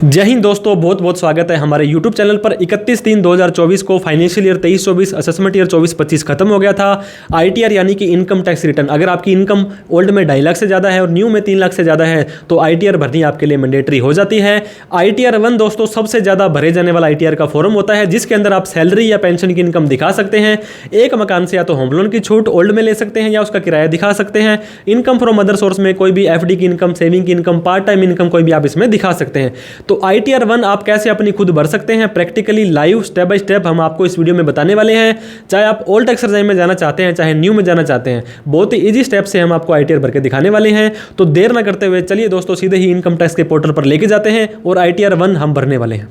जय हिंद दोस्तों, बहुत बहुत स्वागत है हमारे YouTube चैनल पर। 31/3/2024 को फाइनेंशियल ईयर 23-24 असेसमेंट ईयर 24-25 खत्म हो गया था। ITR यानी कि इनकम टैक्स रिटर्न, अगर आपकी इनकम ओल्ड में 2.5 लाख से ज़्यादा है और न्यू में 3 लाख से ज़्यादा है तो ITR भरनी आपके लिए मैंडेटरी हो जाती है। ITR 1 दोस्तों सबसे ज़्यादा भरे जाने वाला ITR का फॉर्म होता है, जिसके अंदर आप सैलरी या पेंशन की इनकम दिखा सकते हैं। एक मकान से या तो होम लोन की छूट ओल्ड में ले सकते हैं या उसका किराया दिखा सकते हैं। इनकम फ्रॉम अदर सोर्स में कोई भी FD की इनकम, सेविंग की इनकम, पार्ट टाइम इनकम कोई भी आप इसमें दिखा सकते हैं। तो ITR 1 आप कैसे अपनी खुद भर सकते हैं, practically live step by step हम आपको इस वीडियो में बताने वाले हैं। चाहे आप ओल्ड टैक्स रिजाइम में जाना चाहते हैं, चाहे न्यू में जाना चाहते हैं, बहुत ही इजी स्टेप से हम आपको ITR भर के दिखाने वाले हैं। तो देर ना करते हुए चलिए दोस्तों सीधे ही इनकम टैक्स के पोर्टल पर लेके जाते हैं और ITR 1 हम भरने वाले हैं।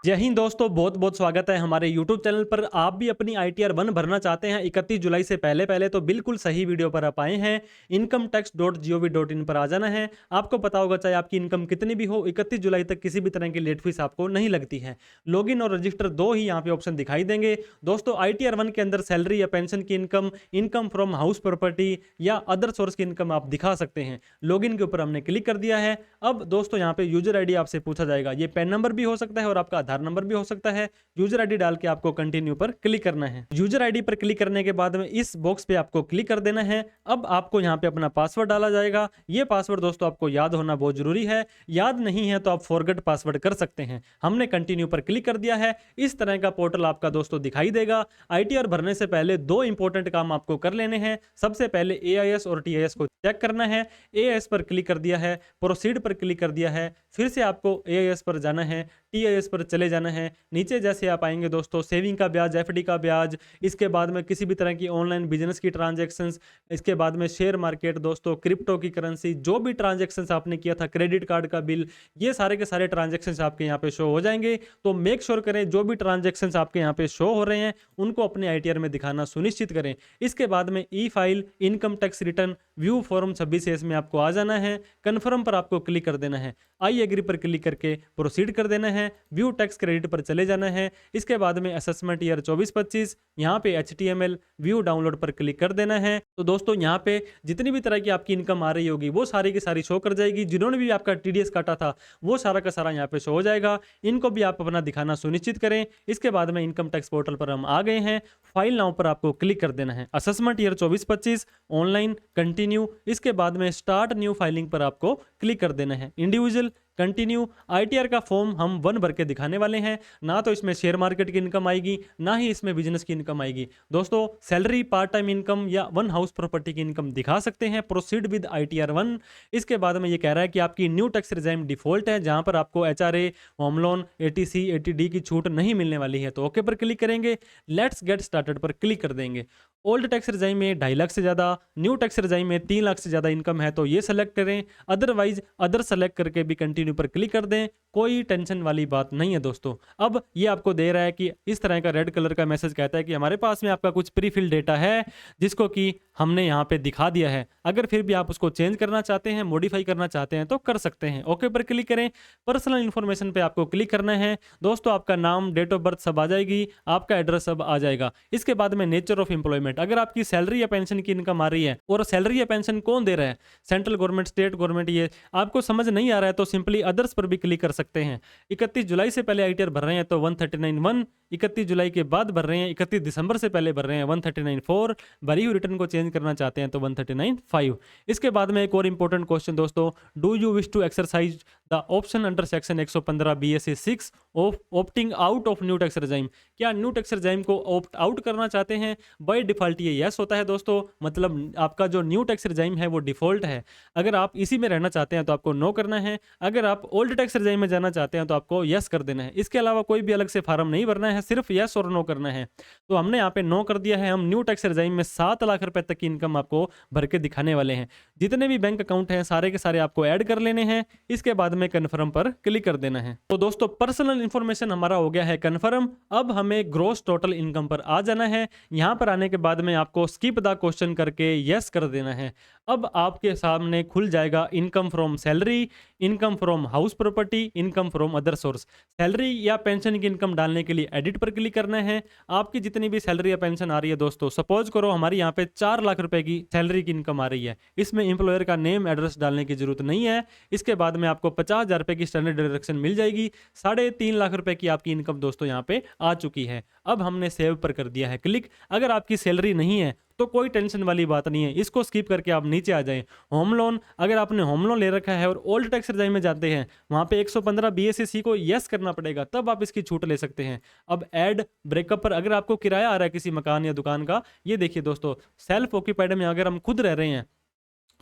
जय हिंद दोस्तों, बहुत बहुत स्वागत है हमारे YouTube चैनल पर। आप भी अपनी ITR 1 भरना चाहते हैं 31 जुलाई से पहले तो बिल्कुल सही वीडियो पर आप आए हैं। incometax.gov.in पर आ जाना है। आपको पता होगा चाहे आपकी इनकम कितनी भी हो, 31 जुलाई तक किसी भी तरह की लेट फीस आपको नहीं लगती है। लॉगिन और रजिस्टर दो ही यहाँ पे ऑप्शन दिखाई देंगे। दोस्तों ITR 1 के अंदर सैलरी या पेंशन की income, income from house property या अदर सोर्स की इनकम आप दिखा सकते हैं। लॉगिन के ऊपर हमने क्लिक कर दिया है। अब दोस्तों यहाँ पे यूजर ID आपसे पूछा जाएगा। ये पैन नंबर भी हो सकता है और आपका नंबर भी हो सकता है। यूजर ID डाल के आपको कंटिन्यू पर क्लिक करना है। यूजर ID पर क्लिक करने के बाद में इस बॉक्स पे आपको क्लिक कर देना है। अब आपको यहाँ पे अपना पासवर्ड डाला जाएगा। ये पासवर्ड दोस्तों आपको याद होना बहुत जरूरी है। याद नहीं है तो आप फॉरगेट पासवर्ड कर सकते हैं। हमने कंटिन्यू पर क्लिक कर दिया है। इस तरह का पोर्टल आपका दोस्तों दिखाई देगा। ITR भरने से पहले दो इंपॉर्टेंट काम आपको कर लेने हैं। सबसे पहले AIS और TIS को चेक करना है। AIS पर क्लिक कर दिया है, प्रोसीड पर क्लिक कर दिया है, फिर से आपको AIS पर जाना है, TIS पर चले जाना है। नीचे जैसे आप आएंगे दोस्तों, सेविंग का ब्याज, FD का ब्याज, इसके बाद में किसी भी तरह की ऑनलाइन बिजनेस की ट्रांजैक्शंस, इसके बाद में शेयर मार्केट दोस्तों, क्रिप्टो की करेंसी, जो भी ट्रांजैक्शंस आपने किया था, क्रेडिट कार्ड का बिल, ये सारे के सारे ट्रांजैक्शंस आपके यहाँ पे शो हो जाएंगे। तो मेक श्योर करें जो भी ट्रांजैक्शंस आपके यहाँ पे शो हो रहे हैं उनको अपने ITR में दिखाना सुनिश्चित करें। इसके बाद में E file, income tax return, view form 26S में आपको आ जाना है। कन्फर्म पर आपको क्लिक कर देना है। आई एग्री पर क्लिक करके प्रोसीड कर देना है। व्यू टैक्स क्रेडिट पर चले जाना है। इसके बाद में असेसमेंट ईयर 24-25 यहाँ पे HTML व्यू डाउनलोड पर क्लिक कर देना है। तो दोस्तों यहाँ पे जितनी भी तरह की आपकी इनकम आ रही होगी वो सारी की सारी शो कर जाएगी। जिन्होंने भी आपका TDS काटा था वो सारा का सारा यहाँ पे शो हो जाएगा। इनको भी आप अपना दिखाना सुनिश्चित करें। इसके बाद में इनकम टैक्स पोर्टल पर हम आ गए हैं। फाइल नाउ पर आपको क्लिक कर देना है। असेसमेंट ईयर 24-25 ऑनलाइन कंटिन्यू, इसके बाद में स्टार्ट न्यू फाइलिंग पर आपको क्लिक कर देना है। Individual continue. ITR का फॉर्म हम 1 भर के दिखाने वाले हैं। ना तो इसमें शेयर मार्केट की इनकम आएगी, ना ही इसमें बिजनेस की इनकम आएगी। दोस्तों सैलरी, पार्ट टाइम इनकम या वन हाउस प्रॉपर्टी की इनकम दिखा सकते हैं। Proceed with ITR 1। इसके बाद में ये कह रहा है कि आपकी न्यू टैक्स रिजाइम डिफॉल्ट है, जहां पर आपको HRA, home loan, ATC, ATD की छूट नहीं मिलने वाली है। तो ओके पर क्लिक करेंगे। लेट्स गेट स्टार्टेड पर क्लिक कर देंगे। ओल्ड टैक्स रिजाइम में 2.5 लाख से ज़्यादा, न्यू टैक्स रिजाइम में 3 लाख से ज़्यादा इनकम है तो ये सेलेक्ट करें। अदरवाइज अदर सेलेक्ट करके भी कंटिन्यू पर क्लिक कर दें। कोई टेंशन वाली बात नहीं है दोस्तों। अब ये आपको दे रहा है कि इस तरह का रेड कलर का मैसेज कहता है कि हमारे पास में आपका कुछ प्री फिल डेटा है जिसको कि हमने यहाँ पे दिखा दिया है। अगर फिर भी आप उसको चेंज करना चाहते हैं, मॉडिफाई करना चाहते हैं तो कर सकते हैं। ओके पर क्लिक करें। पर्सनल इन्फॉर्मेशन पे आपको क्लिक करना है। दोस्तों आपका नाम, डेट ऑफ बर्थ सब आ जाएगी, आपका एड्रेस सब आ जाएगा। इसके बाद में नेचर ऑफ एम्प्लॉयमेंट, अगर आपकी सैलरी या पेंशन की इनकम आ रही है, और सैलरी या पेंशन कौन दे रहा है, सेंट्रल गवर्नमेंट, स्टेट गवर्नमेंट, ये आपको समझ नहीं आ रहा है तो सिंपली अदर्स पर भी क्लिक कर सकते हैं। 31 जुलाई से पहले ITR भर रहे हैं तो 139(1), 31 जुलाई के बाद भर रहे हैं, 31 दिसंबर से पहले भर रहे हैं 139(4), भरी हुई रिटर्न को चेंज करना चाहते हैं तो 139(5). इसके बाद में एक और इंपॉर्टेंट क्वेश्चन दोस्तों, do you wish to exercise the option under section 115 BSA 6 of opting out of new tax regime. क्या न्यू टैक्स रिजाइम को ऑप्ट आउट करना चाहते हैं? बाय डिफॉल्ट ये यस होता है दोस्तों, मतलब आपका जो न्यू टैक्स रिजाइम है वो डिफॉल्ट है। अगर आप इसी में रहना चाहते हैं तो आपको नो करना है। अगर आप ओल्ड टैक्स रिजाइम में जाना चाहते हैं तो आपको यस कर देना है। इसके अलावा कोई भी अलग से फार्म नहीं भरना है, सिर्फ यस और नो करना है। तो हमने यहाँ पे नो कर दिया है। हम न्यू टैक्स रिजाइम में 7 लाख रुपए तक की इनकम आपको भर के दिखाने वाले हैं। जितने भी बैंक अकाउंट हैं सारे के सारे आपको ऐड कर लेने हैं। इसके बाद में कन्फर्म पर क्लिक कर देना है। तो दोस्तों पर्सनल इंफॉर्मेशन हमारा हो गया है कन्फर्म। अब हमें ग्रॉस टोटल इनकम पर आ जाना है। यहाँ पर आने के बाद में आपको स्किप द क्वेश्चन करके यस कर देना है। अब आपके सामने खुल जाएगा income from salary, income from house property, income from other source. Salary या पेंशन की इनकम डालने के लिए एडिट पर क्लिक करना है। आपकी जितनी भी सैलरी या पेंशन आ रही है दोस्तों, सपोज करो हमारी यहाँ पे 4 लाख रुपए की सैलरी की इनकम आ रही है, इसमें एम्प्लॉयर का नेम एड्रेस डालने की जरूरत नहीं है। इसके बाद में आपको 50,000 रुपए की स्टैंडर्ड डिडक्शन मिल जाएगी। 3.5 लाख रुपए की आपकी इनकम दोस्तों यहाँ पे आ चुकी है। अब हमने सेव पर कर दिया है क्लिक। अगर आपकी सैलरी नहीं है तो कोई टेंशन वाली बात नहीं है, इसको स्किप करके आप नीचे आ जाएं। होम लोन, अगर आपने होम लोन ले रखा है और ओल्ड टैक्स रेजाइम में जाते हैं, वहां पे 115 BSC को यस करना पड़ेगा, तब आप इसकी छूट ले सकते हैं। अब ऐड ब्रेकअप पर अगर आपको किराया आ रहा है किसी मकान या दुकान का, ये देखिए दोस्तों, सेल्फ ऑक्यूपाइड में अगर हम खुद रह रहे हैं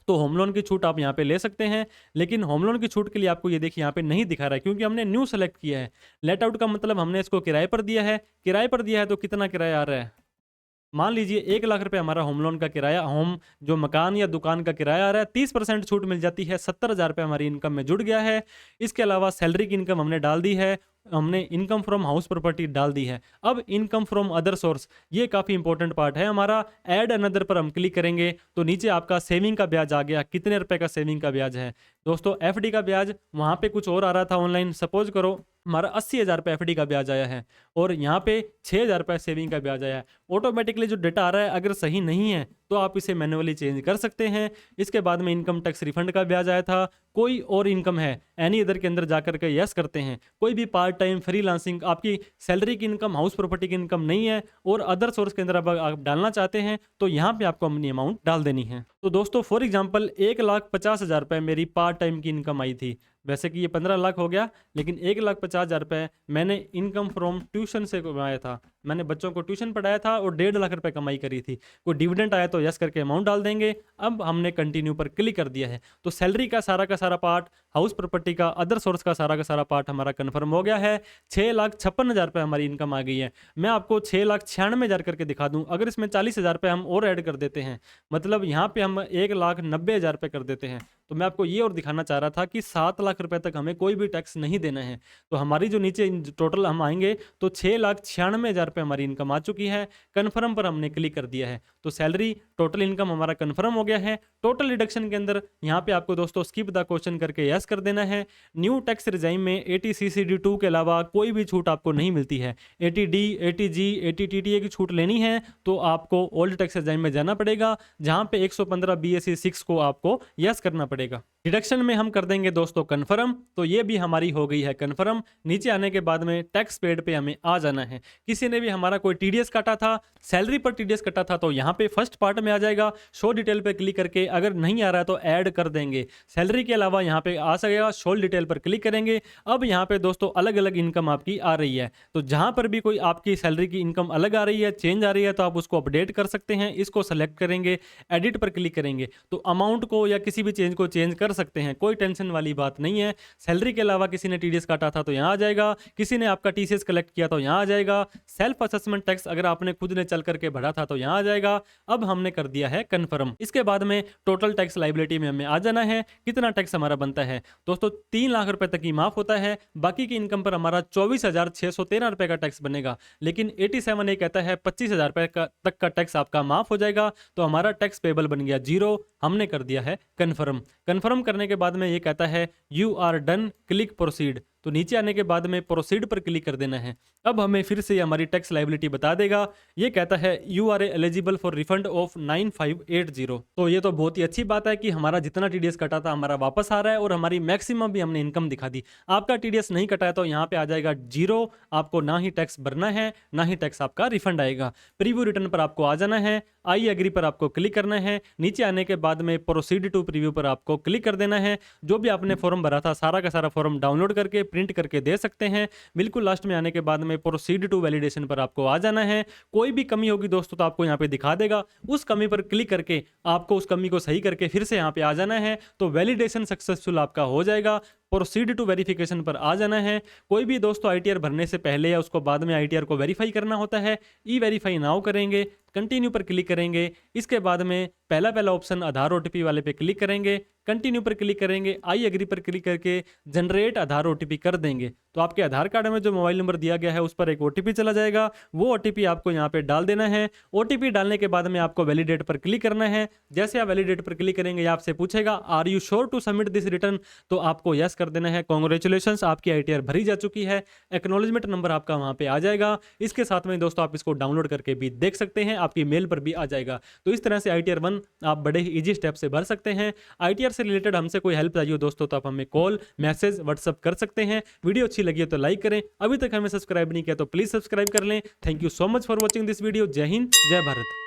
तो होम लोन की छूट आप यहाँ पे ले सकते हैं। लेकिन होम लोन की छूट के लिए आपको ये देखिए यहाँ पे नहीं दिखा रहा है, क्योंकि हमने न्यू सेलेक्ट किया है। लेट आउट का मतलब हमने इसको किराए पर दिया है। किराए पर दिया है तो कितना किराया आ रहा है, मान लीजिए 1 लाख रुपए हमारा होम लोन का किराया, होम जो मकान या दुकान का किराया आ रहा है, 30% छूट मिल जाती है, 70,000 रुपये हमारी इनकम में जुड़ गया है। इसके अलावा सैलरी की इनकम हमने डाल दी है, हमने इनकम फ्रॉम हाउस प्रॉपर्टी डाल दी है। अब इनकम फ्रॉम अदर सोर्स, ये काफ़ी इंपॉर्टेंट पार्ट है हमारा। ऐड अनदर पर हम क्लिक करेंगे तो नीचे आपका सेविंग का ब्याज आ गया। कितने रुपए का सेविंग का ब्याज है दोस्तों, FD का ब्याज वहाँ पे कुछ और आ रहा था ऑनलाइन, सपोज करो हमारा 80,000 रुपये FD का ब्याज आया है और यहाँ पे 6,000 रुपये सेविंग का ब्याज आया है। ऑटोमेटिकली जो डेटा आ रहा है अगर सही नहीं है तो आप इसे मैन्युअली चेंज कर सकते हैं। इसके बाद में इनकम टैक्स रिफंड का ब्याज आया था। कोई और इनकम है एनी अदर के अंदर जाकर के यस करते हैं। कोई भी पार्ट टाइम फ्रीलांसिंग, आपकी सैलरी की इनकम, हाउस प्रॉपर्टी की इनकम नहीं है और अदर सोर्स के अंदर अब आप डालना चाहते हैं तो यहाँ पे आपको अपनी अमाउंट डाल देनी है। तो दोस्तों फॉर एग्जांपल 1,50,000 रुपये मेरी पार्ट टाइम की इनकम आई थी। वैसे कि ये 15 लाख हो गया, लेकिन 1,50,000 रुपये मैंने इनकम फ्रॉम ट्यूशन से कमाया था। मैंने बच्चों को ट्यूशन पढ़ाया था और 1.5 लाख रुपए कमाई करी थी। कोई डिविडेंड आया तो यस करके अमाउंट डाल देंगे। अब हमने कंटिन्यू पर क्लिक कर दिया है तो सैलरी का सारा पार्ट, हाउस प्रॉपर्टी का, अदर सोर्स का सारा पार्ट हमारा कन्फर्म हो गया है। 6,56,000 रुपये हमारी इनकम आ गई है। मैं आपको 6,96,000 करके दिखा दूं। अगर इसमें 40,000 रुपये हम और ऐड कर देते हैं, मतलब यहाँ पे हम 1,90,000 रुपये कर देते हैं, तो मैं आपको ये और दिखाना चाह रहा था कि 7 लाख रुपए तक हमें कोई भी टैक्स नहीं देना है। तो हमारी जो नीचे टोटल हम आएंगे तो 6,96,000 रुपये हमारी इनकम आ चुकी है। कन्फर्म पर हमने क्लिक कर दिया है तो सैलरी, टोटल इनकम हमारा कन्फर्म हो गया है। टोटल डिडक्शन के अंदर यहाँ पे आपको दोस्तों स्किप द क्वेश्चन करके यस कर देना है। न्यू टैक्स रिजाइम में 80CCD2 के अलावा कोई भी छूट आपको नहीं मिलती है। 80D, 80G, 80TTA की छूट लेनी है तो आपको ओल्ड टैक्स रिजाइम में जाना पड़ेगा, जहाँ पे 115 BSE 6 को आपको यस करना पड़ेगा। डिडक्शन में हम कर देंगे दोस्तों कन्फर्म, तो ये भी हमारी हो गई है कन्फर्म। नीचे आने के बाद में टैक्स पेड पे हमें आ जाना है। किसी ने भी हमारा कोई TDS काटा था, सैलरी पर TDS कटा था, तो यहाँ पे फर्स्ट पार्ट में आ जाएगा। शो डिटेल पे क्लिक करके अगर नहीं आ रहा है तो ऐड कर देंगे। सैलरी के अलावा यहाँ पे आ सकेगा, शो डिटेल पर क्लिक करेंगे। अब यहाँ पे दोस्तों अलग अलग इनकम आपकी आ रही है, तो जहाँ पर भी कोई आपकी सैलरी की इनकम अलग आ रही है, चेंज आ रही है, तो आप उसको अपडेट कर सकते हैं। इसको सेलेक्ट करेंगे, एडिट पर क्लिक करेंगे तो अमाउंट को या किसी भी चेंज को चेंज कर सकते हैं। कोई टेंशन वाली बात नहीं है। सैलरी के अलावा किसी ने TDS काटा था तो यहाँ आ जाएगा, किसी ने आपका TCS कलेक्ट किया तो यहाँ आ जाएगा। सेल्फ असेसमेंट टैक्स अगर आपने खुद ने चल करके भरा था तो यहाँ आ जाएगा। अब हमने कर दिया है कन्फर्म। इसके बाद में टोटल टैक्स लाइबिलिटी में हमें आ जाना है। कितना टैक्स हमारा बनता है दोस्तों, 3 लाख रुपए तक ही माफ होता है। बाकी की इनकम पर हमारा 24,613 रुपए का टैक्स बनेगा। लेकिन 87 ये कहता है 25,000 रुपए तक का टैक्स आपका माफ हो जाएगा। तो हमारा टैक्स पेबल बन गया 0। हमने कर दिया है कन्फर्म। कन्फर्म करने के बाद में ये कहता है you are done, click proceed. तो नीचे आने के बाद में प्रोसीड पर क्लिक कर देना है। अब हमें फिर से हमारी टैक्स लाइबिलिटी बता देगा। ये कहता है you are eligible for refund of 9580। तो ये तो बहुत ही अच्छी बात है कि हमारा जितना TDS कटा था हमारा वापस आ रहा है और हमारी मैक्सिमम भी हमने इनकम दिखा दी। आपका TDS नहीं कटा है तो यहाँ पे आ जाएगा 0। आपको ना ही टैक्स भरना है, ना ही टैक्स आपका रिफंड आएगा। प्रीव्यू रिटर्न पर आपको आ जाना है, आई एग्री पर आपको क्लिक करना है। नीचे आने के बाद में प्रोसीड टू प्रीव्यू पर आपको क्लिक कर देना है। जो भी आपने फॉर्म भरा था सारा का सारा फॉर्म डाउनलोड करके प्रिंट करके दे सकते हैं। बिल्कुल लास्ट में आने के बाद में प्रोसीड टू वैलिडेशन पर आपको आ जाना है। कोई भी कमी होगी दोस्तों तो आपको यहाँ पे दिखा देगा। उस कमी पर क्लिक करके आपको उस कमी को सही करके फिर से यहाँ पे आ जाना है। तो वैलिडेशन सक्सेसफुल आपका हो जाएगा। प्रोसीड टू वेरिफिकेशन पर आ जाना है। कोई भी दोस्तों आईटीआर भरने से पहले या उसको बाद में आईटीआर को वेरीफाई करना होता है, ई वेरीफाई नाउ करेंगे, कंटिन्यू पर क्लिक करेंगे। इसके बाद में पहला ऑप्शन आधार ओटीपी वाले पे क्लिक करेंगे, कंटिन्यू पर क्लिक करेंगे, आई एग्री पर क्लिक करके जनरेट आधार ओटीपी कर देंगे। तो आपके आधार कार्ड में जो मोबाइल नंबर दिया गया है उस पर एक ओटीपी चला जाएगा, वो ओटीपी आपको यहाँ पे डाल देना है। ओटीपी डालने के बाद में आपको वैलिडेट पर क्लिक करना है। जैसे आप वैलिडेट पर क्लिक करेंगे आपसे पूछेगा are you sure to submit this return, तो आपको यस कर देना है। कॉन्ग्रेचुलेशंस, आपकी आईटीआर भरी जा चुकी है। एक्नॉलेजमेंट नंबर आपका वहाँ पे आ जाएगा। इसके साथ में दोस्तों आप इसको डाउनलोड करके भी देख सकते हैं, आपकी मेल पर भी आ जाएगा। तो इस तरह से आईटीआर 1 आप बड़े ही इजी स्टेप से भर सकते हैं। आईटीआर से रिलेटेड हमसे कोई हेल्प चाहिए हो दोस्तों तो आप हमें कॉल, मैसेज, व्हाट्सअप कर सकते हैं। वीडियो अच्छी लगी हो तो लाइक करें, अभी तक हमें सब्सक्राइब नहीं किया तो प्लीज सब्सक्राइब कर लें। Thank you so much for watching this video. जय हिंद, जय भारत।